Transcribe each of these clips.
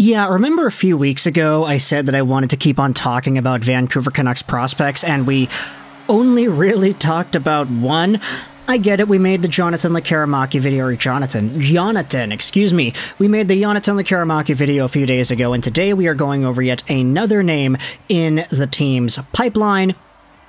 Yeah, remember a few weeks ago I said that I wanted to keep on talking about Vancouver Canucks prospects, and we only really talked about one? I get it, we made the Jonathan Lekaramaki video, or Jonathan, excuse me. We made the Jonathan Lekaramaki video a few days ago, and today we are going over yet another name in the team's pipeline.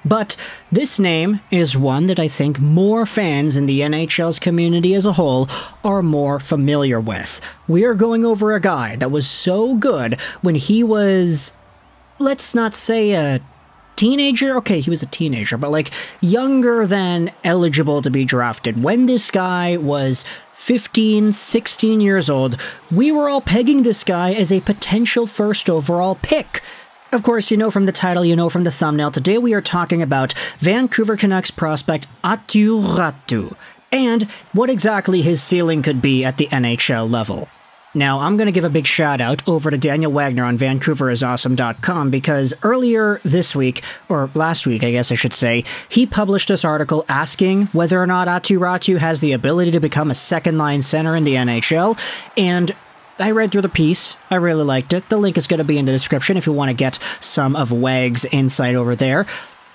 But this name is one that I think more fans in the NHL's community as a whole are more familiar with. We are going over a guy that was so good when he was, let's not say a teenager. Okay, he was a teenager, but like younger than eligible to be drafted. When this guy was 15, 16 years old, we were all pegging this guy as a potential first overall pick. Of course, you know from the title, you know from the thumbnail, today we are talking about Vancouver Canucks prospect Aatu Raty, and what exactly his ceiling could be at the NHL level. Now, I'm going to give a big shout out over to Daniel Wagner on VancouverisAwesome.com because earlier this week, or last week I guess I should say, he published this article asking whether or not Aatu Raty has the ability to become a second-line center in the NHL, and I read through the piece. I really liked it. The link is going to be in the description if you want to get some of Wag's insight over there.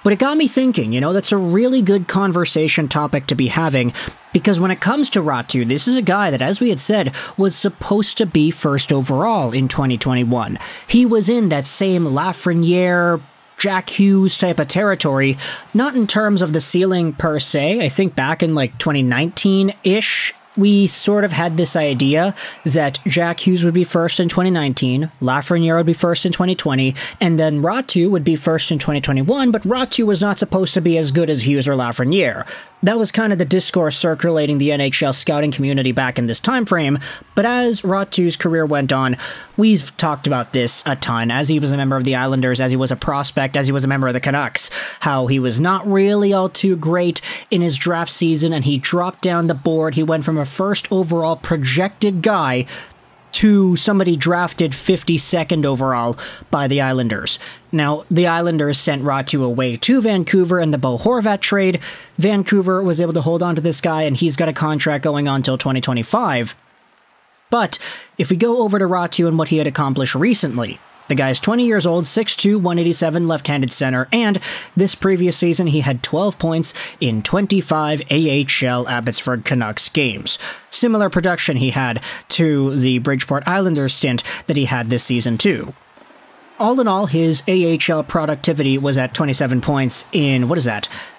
But it got me thinking, you know, that's a really good conversation topic to be having, because when it comes to Raty, this is a guy that, as we had said, was supposed to be first overall in 2021. He was in that same Lafreniere, Jack Hughes type of territory, not in terms of the ceiling per se. I think back in like 2019-ish, we sort of had this idea that Jack Hughes would be first in 2019, Lafreniere would be first in 2020, and then Raty would be first in 2021, but Raty was not supposed to be as good as Hughes or Lafreniere. That was kind of the discourse circulating the NHL scouting community back in this time frame, but as Raty's career went on, we've talked about this a ton, as he was a member of the Islanders, as he was a prospect, as he was a member of the Canucks, how he was not really all too great in his draft season, and he dropped down the board. He went from a first overall projected guy to somebody drafted 52nd overall by the Islanders. Now, the Islanders sent Raty away to Vancouver in the Bo Horvat trade. Vancouver was able to hold on to this guy, and he's got a contract going on until 2025. But if we go over to Raty and what he had accomplished recently, the guy's 20 years old, 6'2", 187, left-handed center, and this previous season he had 12 points in 25 AHL Abbotsford Canucks games. Similar production he had to the Bridgeport Islanders stint that he had this season too. All in all, his AHL productivity was at 27 points in,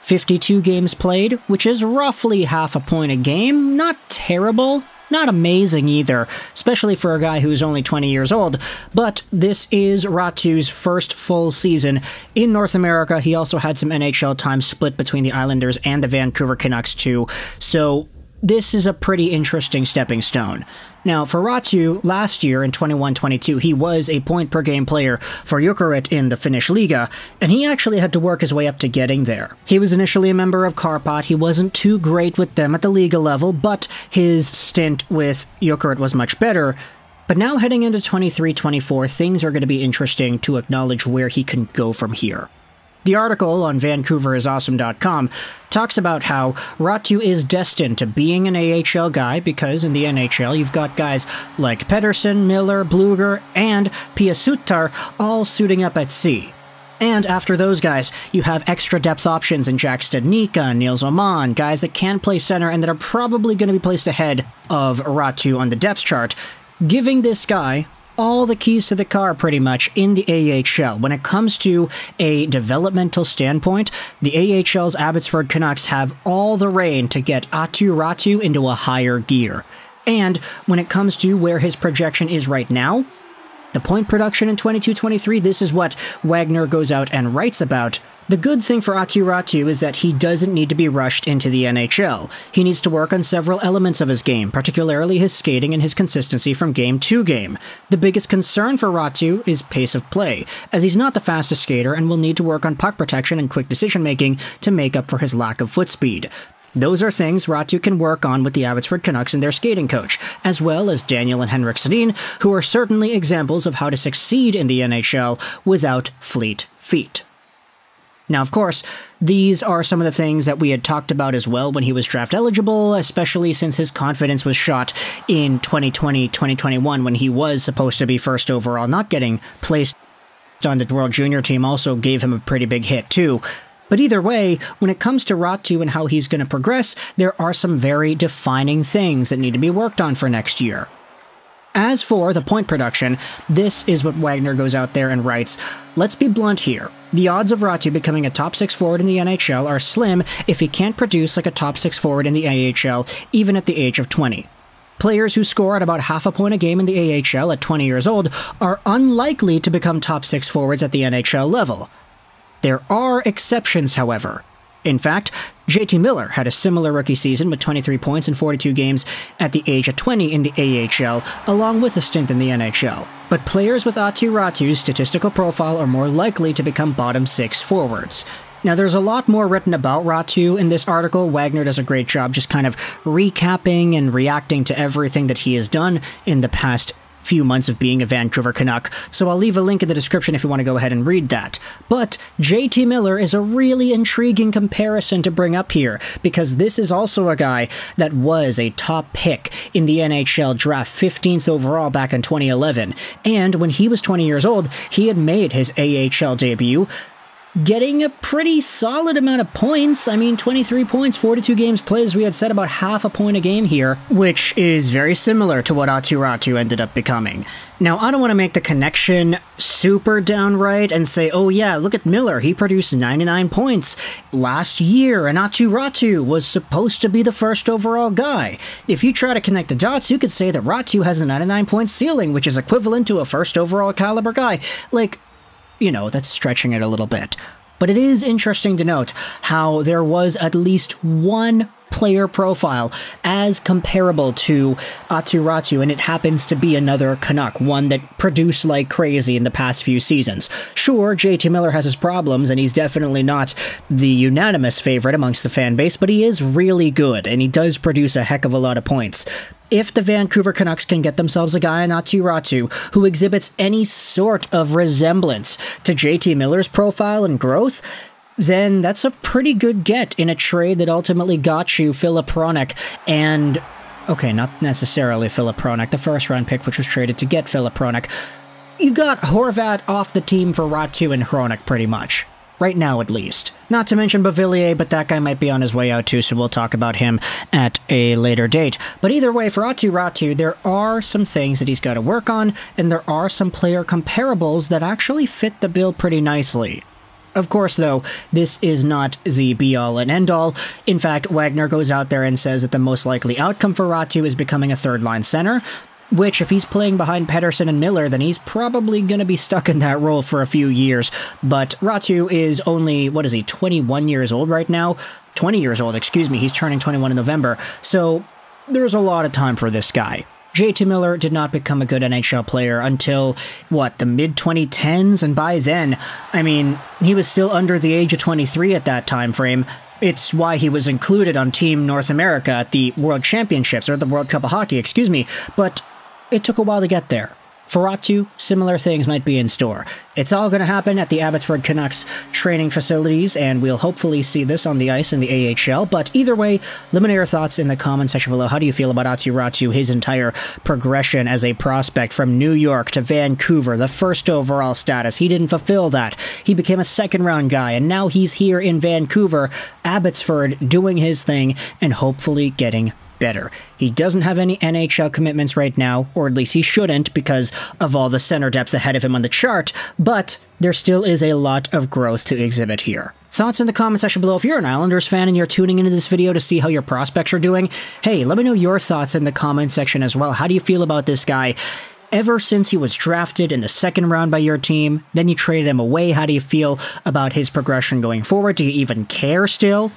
52 games played, which is roughly half a point a game. Not terrible. Not amazing either, especially for a guy who's only 20 years old, but this is Raty's first full season in North America. He also had some NHL time split between the Islanders and the Vancouver Canucks too, so this is a pretty interesting stepping stone. Now, for Raty, last year in 21-22, he was a point-per-game player for Yager in the Finnish Liga, and he actually had to work his way up to getting there. He was initially a member of Karpat. He wasn't too great with them at the Liga level, but his stint with Yager was much better. But now heading into 23-24, things are going to be interesting to acknowledge where he can go from here. The article on VancouverisAwesome.com talks about how Raty is destined to being an AHL guy because in the NHL you've got guys like Pedersen, Miller, Bluger, and Piasutar all suiting up at C. And after those guys, you have extra depth options in Jack Studnicka, Nils Oman, guys that can play center and that are probably going to be placed ahead of Raty on the depth chart, giving this guy all the keys to the car, pretty much, in the AHL. When it comes to a developmental standpoint, the AHL's Abbotsford Canucks have all the reign to get Aatu Raty into a higher gear. And when it comes to where his projection is right now, the point production in 22-23, this is what Wagner goes out and writes about. The good thing for Aatu Raty is that he doesn't need to be rushed into the NHL. He needs to work on several elements of his game, particularly his skating and his consistency from game to game. The biggest concern for Raty is pace of play, as he's not the fastest skater and will need to work on puck protection and quick decision-making to make up for his lack of foot speed. Those are things Raty can work on with the Abbotsford Canucks and their skating coach, as well as Daniil and Henrik Sedin, who are certainly examples of how to succeed in the NHL without fleet feet. Now, of course, these are some of the things that we had talked about as well when he was draft eligible, especially since his confidence was shot in 2020-2021 when he was supposed to be first overall. Not getting placed on the World Junior team also gave him a pretty big hit too. But either way, when it comes to Raty and how he's going to progress, there are some very defining things that need to be worked on for next year. As for the point production, this is what Wagner goes out there and writes, "Let's be blunt here. The odds of Raty becoming a top 6 forward in the NHL are slim if he can't produce like a top 6 forward in the AHL, even at the age of 20. Players who score at about half a point a game in the AHL at 20 years old are unlikely to become top 6 forwards at the NHL level. There are exceptions, however. In fact, JT Miller had a similar rookie season with 23 points in 42 games at the age of 20 in the AHL, along with a stint in the NHL. But players with Aatu Raty's statistical profile are more likely to become bottom 6 forwards." Now, there's a lot more written about Raty in this article. Wagner does a great job just kind of recapping and reacting to everything that he has done in the past few months of being a Vancouver Canuck, so I'll leave a link in the description if you want to go ahead and read that. But JT Miller is a really intriguing comparison to bring up here, because this is also a guy that was a top pick in the NHL Draft, 15th overall back in 2011, and when he was 20 years old, he had made his AHL debut, getting a pretty solid amount of points. I mean, 23 points, 42 games played, as we had said, about half a point a game here, which is very similar to what Aatu Raty ended up becoming. Now, I don't want to make the connection super downright and say, oh yeah, look at Miller, he produced 99 points last year, and Aatu Raty was supposed to be the first overall guy. If you try to connect the dots, you could say that Raty has a 99-point ceiling, which is equivalent to a first overall caliber guy. Like, you know, that's stretching it a little bit. But it is interesting to note how there was at least one player profile as comparable to Aatu Raty, and it happens to be another Canuck, one that produced like crazy in the past few seasons. Sure, JT Miller has his problems, and he's definitely not the unanimous favorite amongst the fan base, but he is really good, and he does produce a heck of a lot of points. If the Vancouver Canucks can get themselves a guy in Aatu Raty who exhibits any sort of resemblance to JT Miller's profile and growth, then that's a pretty good get in a trade that ultimately got you Filip Hronek and... okay, not necessarily Filip Hronek, the first-round pick which was traded to get Filip Hronek. You got Horvat off the team for Raty and Hronek, pretty much. Right now, at least. Not to mention Beauvillier, but that guy might be on his way out too, so we'll talk about him at a later date. But either way, for Aatu Raty, there are some things that he's got to work on, and there are some player comparables that actually fit the bill pretty nicely. Of course, though, this is not the be-all and end-all. In fact, Wagner goes out there and says that the most likely outcome for Raty is becoming a third-line center, which, if he's playing behind Pettersson and Miller, then he's probably going to be stuck in that role for a few years. But Raty is only, what is he, 21 years old right now? 20 years old, excuse me, he's turning 21 in November. So there's a lot of time for this guy. JT Miller did not become a good NHL player until, what, the mid-2010s? And by then, I mean, he was still under the age of 23 at that time frame. It's why he was included on Team North America at the World Championships, or the World Cup of Hockey, excuse me, but it took a while to get there. For Raty, similar things might be in store. It's all going to happen at the Abbotsford Canucks training facilities, and we'll hopefully see this on the ice in the AHL. But either way, let me know your thoughts in the comment section below. How do you feel about Aatu Raty, his entire progression as a prospect from New York to Vancouver, the first overall status? He didn't fulfill that. He became a second-round guy, and now he's here in Vancouver, Abbotsford, doing his thing, and hopefully getting better. He doesn't have any NHL commitments right now, or at least he shouldn't because of all the center depth ahead of him on the chart, but there still is a lot of growth to exhibit here. Thoughts in the comment section below. If you're an Islanders fan and you're tuning into this video to see how your prospects are doing, hey, let me know your thoughts in the comment section as well. How do you feel about this guy? Ever since he was drafted in the second round by your team, then you traded him away, how do you feel about his progression going forward? Do you even care still?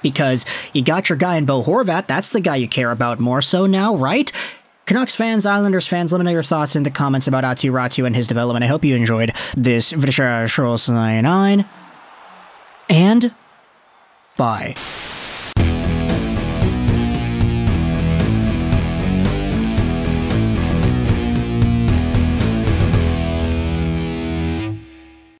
Because you got your guy in Bo Horvat, that's the guy you care about more so now, right? Canucks fans, Islanders fans, let me know your thoughts in the comments about Aatu Raty and his development. I hope you enjoyed this video, and bye.